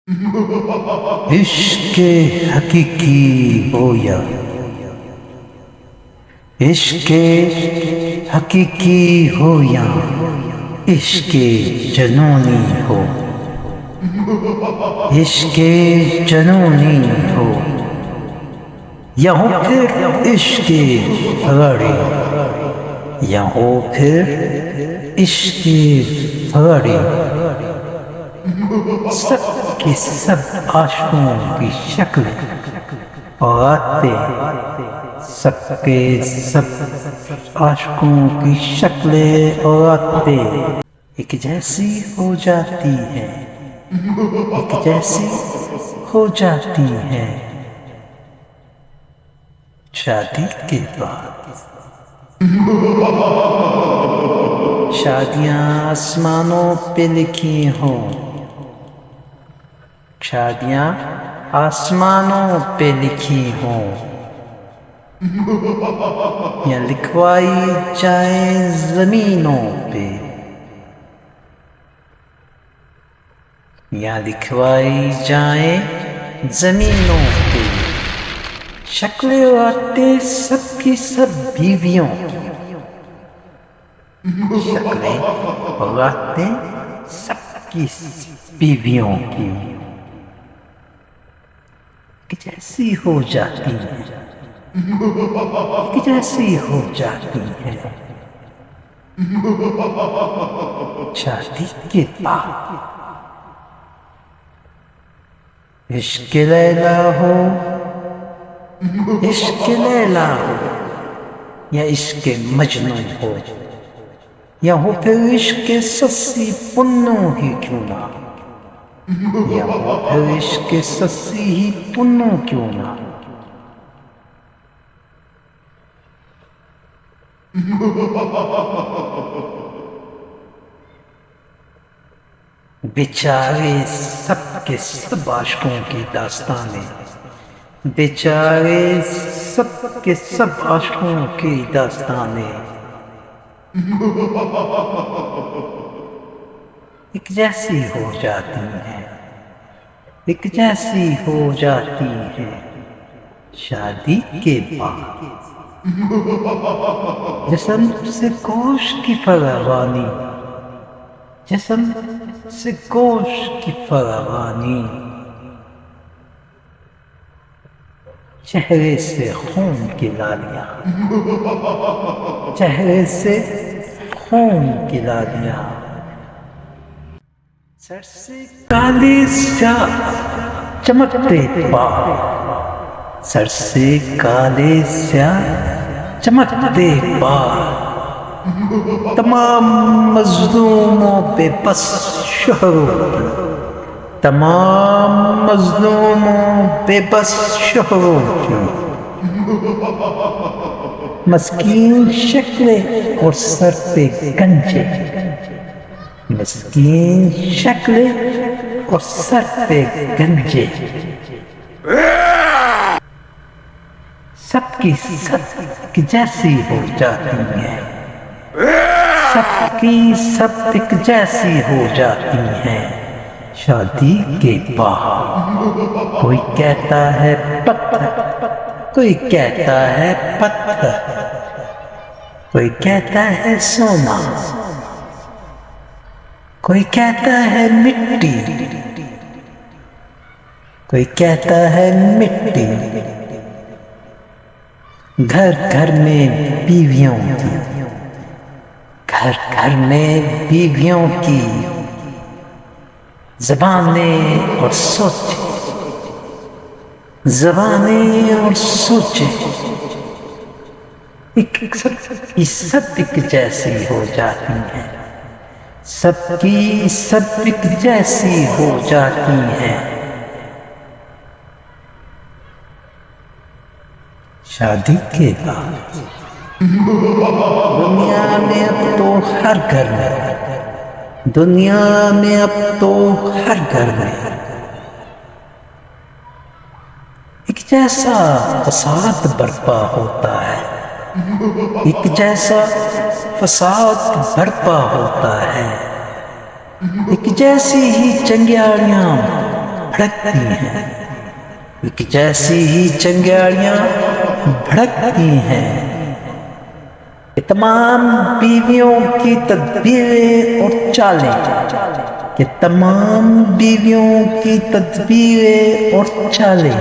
عشق حقیقی ہو یا عشق حقیقی ہو یا عشق جنونی ہو، عشق جنونی ہو یا ہو پھر عشق فغاڑی، یا ہو پھر عشق فغاڑی، سب کے سب عاشقوں کی شکل اور عادتیں، سب کے سب عاشقوں کی شکلیں اور عادتیں ایک جیسی ہو جاتی ہیں، ایک جیسی ہو جاتی ہیں شادی کے بعد۔ شادیاں آسمانوں پہ لکھی ہوں، شادیاں آسمانوں پہ لکھی ہوں، یا لکھوائی جائیں زمینوں پہ، یا لکھوائی جائیں زمینوں پہ، شکلیں اور عادتیں سب کی سب بیویوں کی، شکلیں اور عادتیں سب کی بیویوں کی ایک جیسی ہو جاتی ہیں، ایک جیسی ہو جاتی ہیں شادی کے بعد۔ عشق لیلا ہو، عشق لیلا ہو یا عشق مجنون ہو، یا ہو پھر عشق سسی پنو ہی کیوں نہ، یا ہو پھر عشق سسی ہی پنو کیوں نہ، بیچارے سب کے سب عاشقوں کی داستانیں، بیچارے سب کے سب عاشقوں کی داستانیں ایک جیسی ہو جاتی ہیں، ایک جیسی ہو جاتی ہیں شادی کے بعد۔ جسم سے گوشت کی فراوانی، جسم سے گوشت کی فراوانی، چہرے سے خون کی لالیاں، چہرے سے خون کی لالیاں، سر سے کالے سیاہ چمکتے بال، سر سے کالے سیاہ چمکتے بال، تمام مظلوموں پہ بس شوہروں کی، تمام مظلوموں پہ بس شوہروں کی مسکین شکلیں اور سر پہ گنجے، مسکین شکلیں اور سر پہ گنجے، سب کی سب ایک جیسی ہو جاتی ہیں، سب کی سب ایک جیسی ہو جاتی ہیں شادی کے بعد۔ کوئی کہتا ہے پتھر، کوئی کہتا ہے پتھر، کوئی کہتا ہے سونا، کوئی کہتا ہے مٹی، کوئی کہتا ہے مٹی، گھر گھر میں بیویوں کی، گھر گھر میں بیویوں کی زبانیں اور سوچیں، زبانیں اور سوچیں سب ایک جیسی ہو جاتی ہیں، سب کی سب ایک جیسی ہو جاتی ہیں شادی کے بعد۔ دنیا میں اب تو ہر گھر میں، دنیا میں اب تو ہر گھر میں ایک جیسا فساد برپا ہوتا ہے، ایک جیسا فساد برپا ہوتا ہے، ایک جیسی ہی چنگیاڑیاں بھڑکتی ہیں، ایک جیسی ہی چنگاریاں بھڑکتی ہیں۔ یہ تمام بیویوں کی تدبیریں اور چالیں، یہ تمام بیویوں کی تدبیریں اور چالیں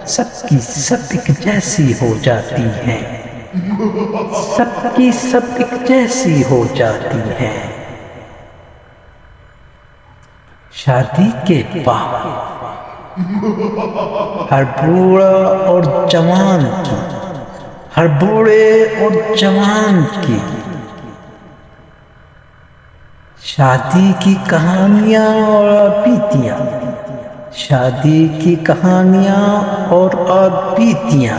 سب کی سب ایک جیسی ہو جاتی ہیں، سب کی سب ایک جیسی ہو جاتی ہیں۔ شادی کے بعد ہر بوڑھا اور جوان کی، ہر بوڑھے اور جوان کی شادی کی کہانیاں اور بیتیاں، شادی کی کہانیاں اور بیتیاں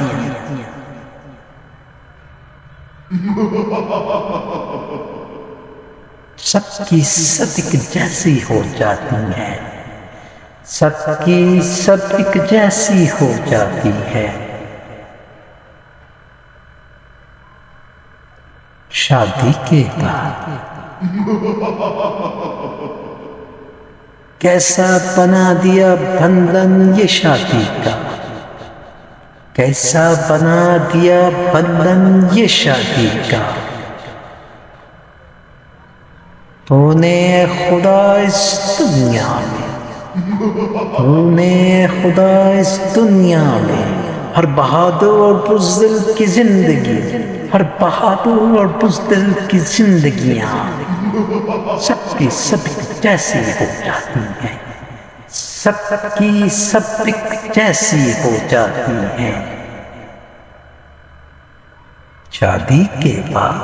سب کی سب ایک جیسی ہو جاتی ہیں، سب کی سب ایک جیسی ہو جاتی ہے۔ شادی کے بعد کیسا بنا دیا بندھن یہ شادی کا، کیسا بنا دیا بندھن یہ شادی کا۔ تو نے خدا اس دنیا میں، تو نے خدا اس دنیا میں ہر بہادر اور بزدل کی زندگی، ہر بہادر اور بزدل کی زندگیاں سب کی سب ایک جیسی ہو جاتی ہیں، سب کی سب ایک جیسی ہو جاتی ہیں۔ شادی کے بعد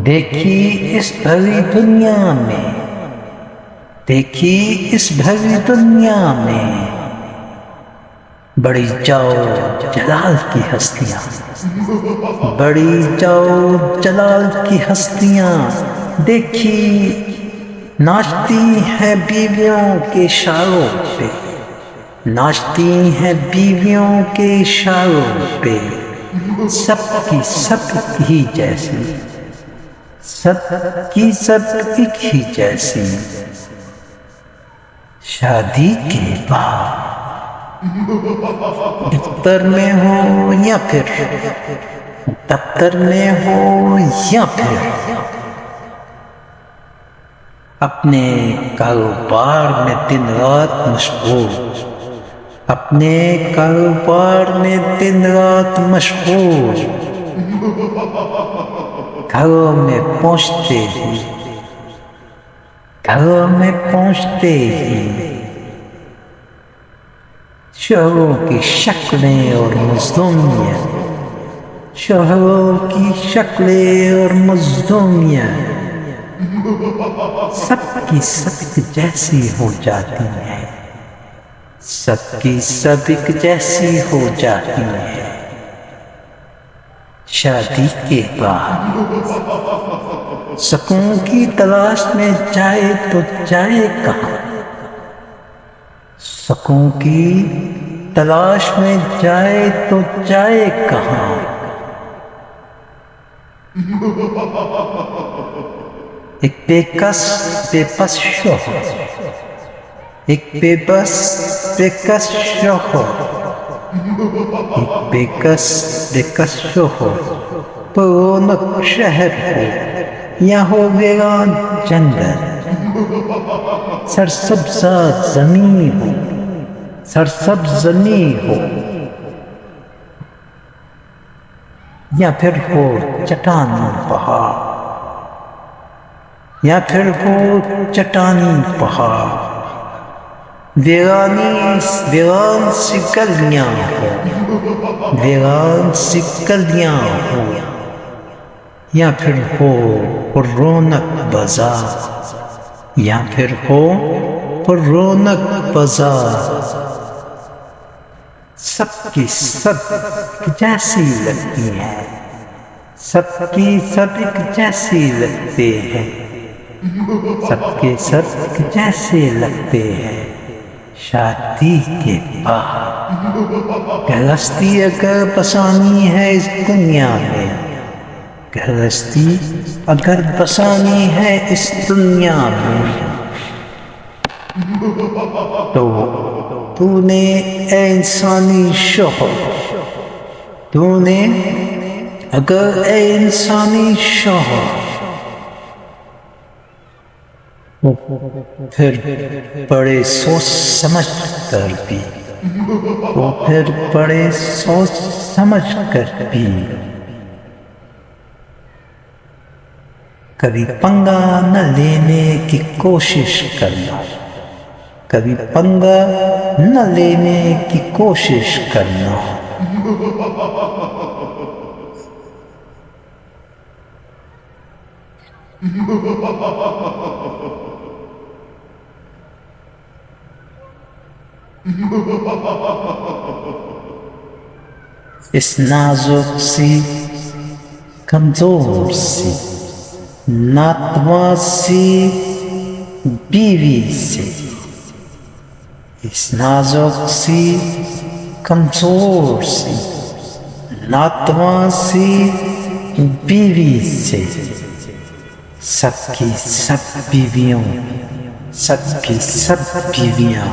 دیکھی اس بھری دنیا میں، دیکھی اس بھری دنیا میں بڑی جاؤ جلال کی ہستیاں، بڑی جاؤ جلال کی ہستیاں دیکھی، ناچتی ہیں بیویوں کے اشاروں پہ، ناچتی ہیں بیویوں کے اشاروں پہ، سب کی سب ایک ہی جیسی، سب کی سب ایک ہی جیسی۔ شادی کے بعد دفتر میں ہو یا پھر دفتر میں ہو یا پھر اپنے کاروبار میں دن رات مشغول، اپنے کاروبار میں دن رات مشغول، گھروں میں پہنچتے ہی، گھروں میں پہنچتے ہی شوہروں کی شکلیں اور مظلومیاں، شوہروں کی شکلیں اور مظلومیاں سب کی سب ایک جیسی ہو جاتی ہیں، سب کی سب ایک جیسی ہو جاتی ہیں۔ شادی کے بعد سکون کی تلاش میں جائے تو جائے کہاں، سکون کی تلاش میں جائے تو جائے کہاں۔ ایک بے کس بے بس شوہر، ایک بے بس بے کس شوہر، ایک بے کس شوہر تو رونق شہر ہو یا ہو ویران جنگل، سرسبزہ زمین ہو، سرسبز زمین ہو یا پھر ہو چٹانی پہاڑ، یا پھر ہو چٹانی پہاڑ، ویران سی گلیاں ہو، ویران سی گلیاں ہو یا پھر ہو رونق بازار، یا پھر ہو رونق بازار، سب کی سب ایک جیسی لگتی ہے، سب کی سب ایک جیسی لگتے ہیں، سب کے سب ایک جیسے لگتے ہیں۔ شادی کے بعد گرہستی اگر بسانی ہے اس دنیا میں، گرہستی اگر بسانی ہے اس دنیا میں، تو تو نے اے انسانی شوہر، تو نے اگر اے انسانی شوہر پھر بڑے سوچ سمجھ کر بھی، تو پھر بڑے سوچ سمجھ کر بھی کبھی پنگا نہ لینے کی کوشش کرنا، کبھی پنگا نہ لینے کی کوشش کرنا۔ اس نازک سی کمزور سی ناتواں سی بیوی سے، اس نازک سی کمزور سی ناتواں سی بیوی سے سب کی سب بیویوں، سب کی سب بیویاں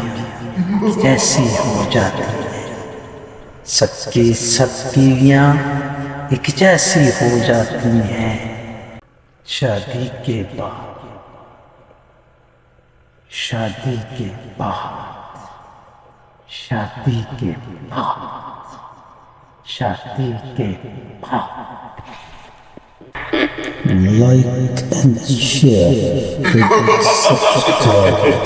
جیسی ہو جاتی ہیں، سب کی سب بیویاں ایک جیسی ہو جاتی ہیں شادی کے بعد، شادی کے بعد، شادی کے بعد، شادی کے بعد۔ Like and share, subscribe.